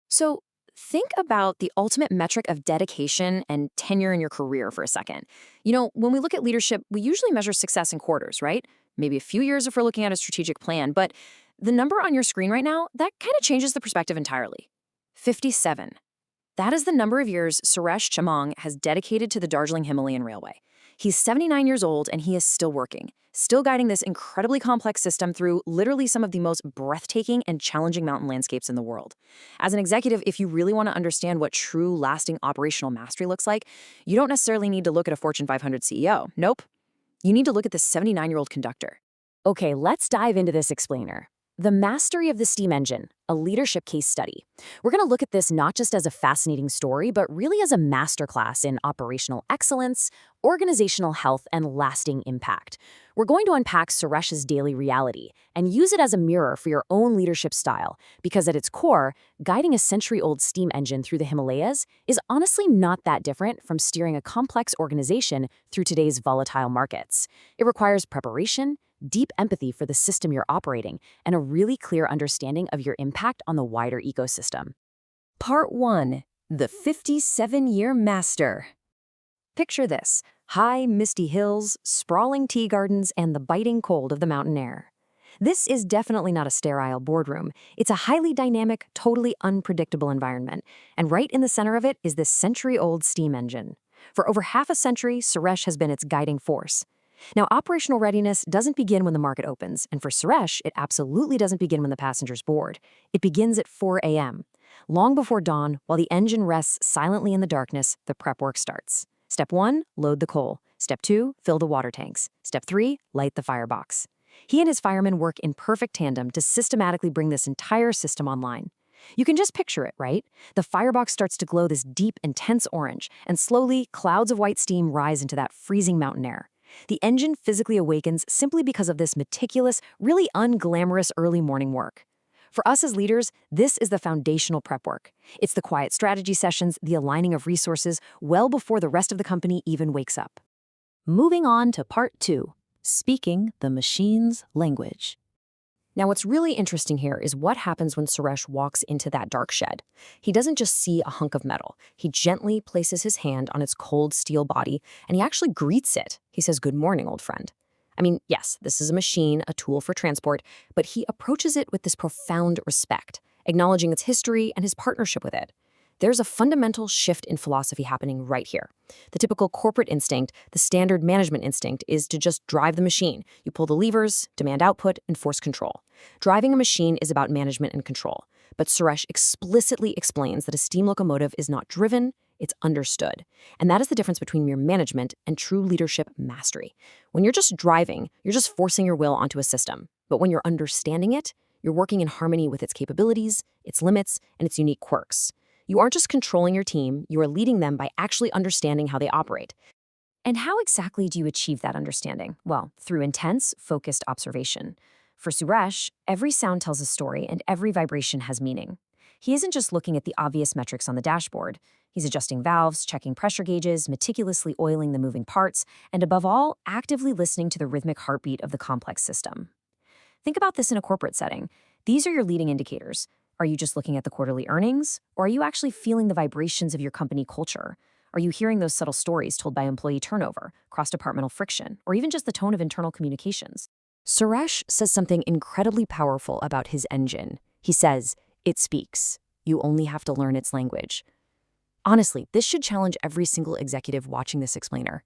So think about the ultimate metric of dedication and tenure in your career for a second. When we look at leadership, we usually measure success in quarters, right? Maybe a few years if we're looking at a strategic plan, but the number on your screen right now, that kind of changes the perspective entirely. 57. That is the number of years Suresh Chamong has dedicated to the Darjeeling Himalayan Railway. He's 79 years old and he is still working, still guiding this incredibly complex system through literally some of the most breathtaking and challenging mountain landscapes in the world. As an executive, if you really want to understand what true, lasting operational mastery looks like, you don't necessarily need to look at a Fortune 500 CEO. Nope. You need to look at this 79-year-old conductor. Okay, let's dive into this explainer. The Mastery of the Steam Engine, a leadership case study. We're going to look at this not just as a fascinating story, but really as a masterclass in operational excellence, organizational health, and lasting impact. We're going to unpack Suresh's daily reality and use it as a mirror for your own leadership style, because at its core, guiding a century-old steam engine through the Himalayas is honestly not that different from steering a complex organization through today's volatile markets. It requires preparation, deep empathy for the system you're operating, and a really clear understanding of your impact on the wider ecosystem. Part 1. The 57-Year Master. Picture this: high, misty hills, sprawling tea gardens, and the biting cold of the mountain air. This is definitely not a sterile boardroom. It's a highly dynamic, totally unpredictable environment. And right in the center of it is this century-old steam engine. For over half a century, Suresh has been its guiding force. Now, operational readiness doesn't begin when the market opens, and for Suresh, it absolutely doesn't begin when the passengers board. It begins at 4 a.m. Long before dawn, while the engine rests silently in the darkness, the prep work starts. Step 1, load the coal. Step 2, fill the water tanks. Step 3, light the firebox. He and his firemen work in perfect tandem to systematically bring this entire system online. You can just picture it, right? The firebox starts to glow this deep, intense orange, and slowly, clouds of white steam rise into that freezing mountain air. The engine physically awakens simply because of this meticulous, really unglamorous early morning work. For us as leaders, this is the foundational prep work. It's the quiet strategy sessions, the aligning of resources, well before the rest of the company even wakes up. Moving on to Part 2, Speaking the Machine's Language. Now, what's really interesting here is what happens when Suresh walks into that dark shed. He doesn't just see a hunk of metal. He gently places his hand on its cold steel body, and he actually greets it. He says, "Good morning, old friend." I mean, yes, this is a machine, a tool for transport, but he approaches it with this profound respect, acknowledging its history and his partnership with it. There's a fundamental shift in philosophy happening right here. The typical corporate instinct, the standard management instinct, is to just drive the machine. You pull the levers, demand output, and force control. Driving a machine is about management and control. But Suresh explicitly explains that a steam locomotive is not driven, it's understood. And that is the difference between mere management and true leadership mastery. When you're just driving, you're just forcing your will onto a system. But when you're understanding it, you're working in harmony with its capabilities, its limits, and its unique quirks. You aren't just controlling your team, you are leading them by actually understanding how they operate. And how exactly do you achieve that understanding? Well, through intense, focused observation. For Suresh, every sound tells a story and every vibration has meaning. He isn't just looking at the obvious metrics on the dashboard. He's adjusting valves, checking pressure gauges, meticulously oiling the moving parts, and above all, actively listening to the rhythmic heartbeat of the complex system. Think about this in a corporate setting. These are your leading indicators. Are you just looking at the quarterly earnings? Or are you actually feeling the vibrations of your company culture? Are you hearing those subtle stories told by employee turnover, cross-departmental friction, or even just the tone of internal communications? Suresh says something incredibly powerful about his engine. He says, "It speaks. You only have to learn its language." Honestly, this should challenge every single executive watching this explainer.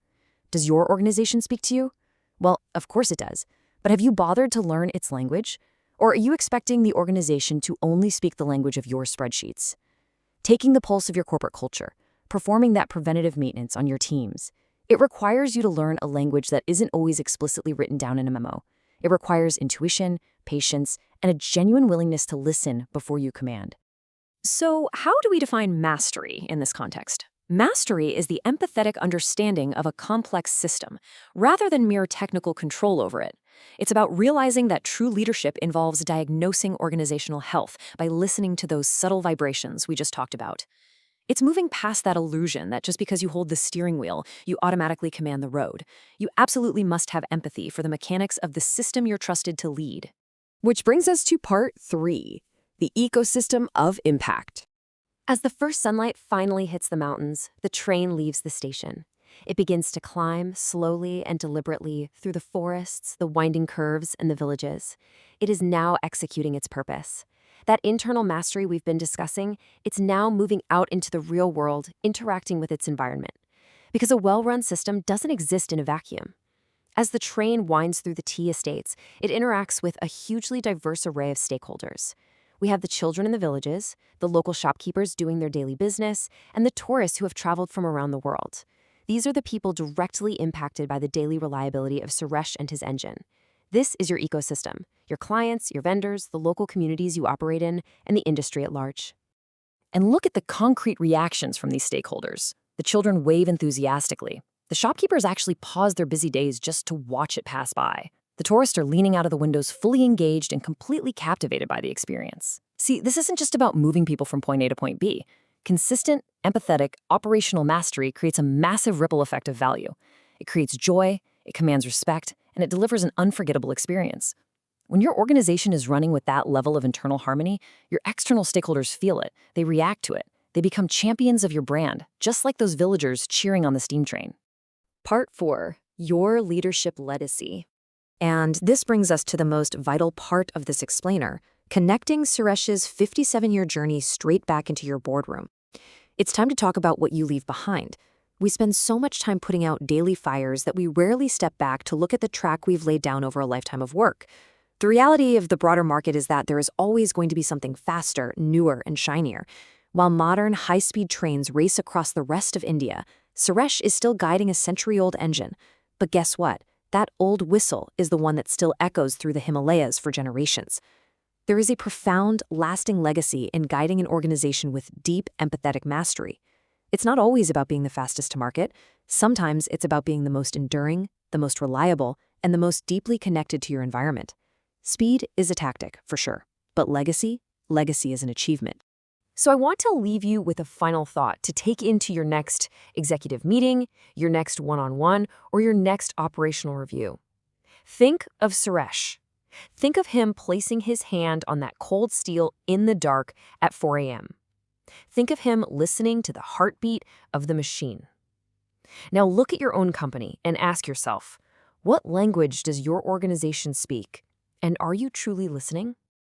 Does your organization speak to you? Well, of course it does. But have you bothered to learn its language? Or are you expecting the organization to only speak the language of your spreadsheets? Taking the pulse of your corporate culture, performing that preventative maintenance on your teams, it requires you to learn a language that isn't always explicitly written down in a memo. It requires intuition, patience, and a genuine willingness to listen before you command. So, how do we define mastery in this context? Mastery is the empathetic understanding of a complex system, rather than mere technical control over it. It's about realizing that true leadership involves diagnosing organizational health by listening to those subtle vibrations we just talked about. It's moving past that illusion that just because you hold the steering wheel, you automatically command the road. You absolutely must have empathy for the mechanics of the system you're trusted to lead. Which brings us to Part 3, the ecosystem of impact. As the first sunlight finally hits the mountains, the train leaves the station. It begins to climb slowly and deliberately through the forests, the winding curves, and the villages. It is now executing its purpose. That internal mastery we've been discussing, it's now moving out into the real world, interacting with its environment. Because a well-run system doesn't exist in a vacuum. As the train winds through the tea estates, it interacts with a hugely diverse array of stakeholders. We have the children in the villages, the local shopkeepers doing their daily business, and the tourists who have traveled from around the world. These are the people directly impacted by the daily reliability of Suresh and his engine. This is your ecosystem, your clients, your vendors, the local communities you operate in, and the industry at large. And look at the concrete reactions from these stakeholders. The children wave enthusiastically. The shopkeepers actually pause their busy days just to watch it pass by. The tourists are leaning out of the windows fully engaged and completely captivated by the experience. See, this isn't just about moving people from point A to point B. Consistent, empathetic, operational mastery creates a massive ripple effect of value. It creates joy, it commands respect, and it delivers an unforgettable experience. When your organization is running with that level of internal harmony, your external stakeholders feel it, they react to it. They become champions of your brand, just like those villagers cheering on the steam train. Part 4. Your leadership legacy. And this brings us to the most vital part of this explainer, connecting Suresh's 57-year journey straight back into your boardroom. It's time to talk about what you leave behind. We spend so much time putting out daily fires that we rarely step back to look at the track we've laid down over a lifetime of work. The reality of the broader market is that there is always going to be something faster, newer, and shinier. While modern, high-speed trains race across the rest of India, Suresh is still guiding a century-old engine. But guess what? That old whistle is the one that still echoes through the Himalayas for generations. There is a profound, lasting legacy in guiding an organization with deep, empathetic mastery. It's not always about being the fastest to market. Sometimes it's about being the most enduring, the most reliable, and the most deeply connected to your environment. Speed is a tactic, for sure, but legacy is an achievement. So I want to leave you with a final thought to take into your next executive meeting, your next one-on-one, or your next operational review. Think of Suresh. Think of him placing his hand on that cold steel in the dark at 4 a.m. Think of him listening to the heartbeat of the machine. Now look at your own company and ask yourself, what language does your organization speak? And are you truly listening?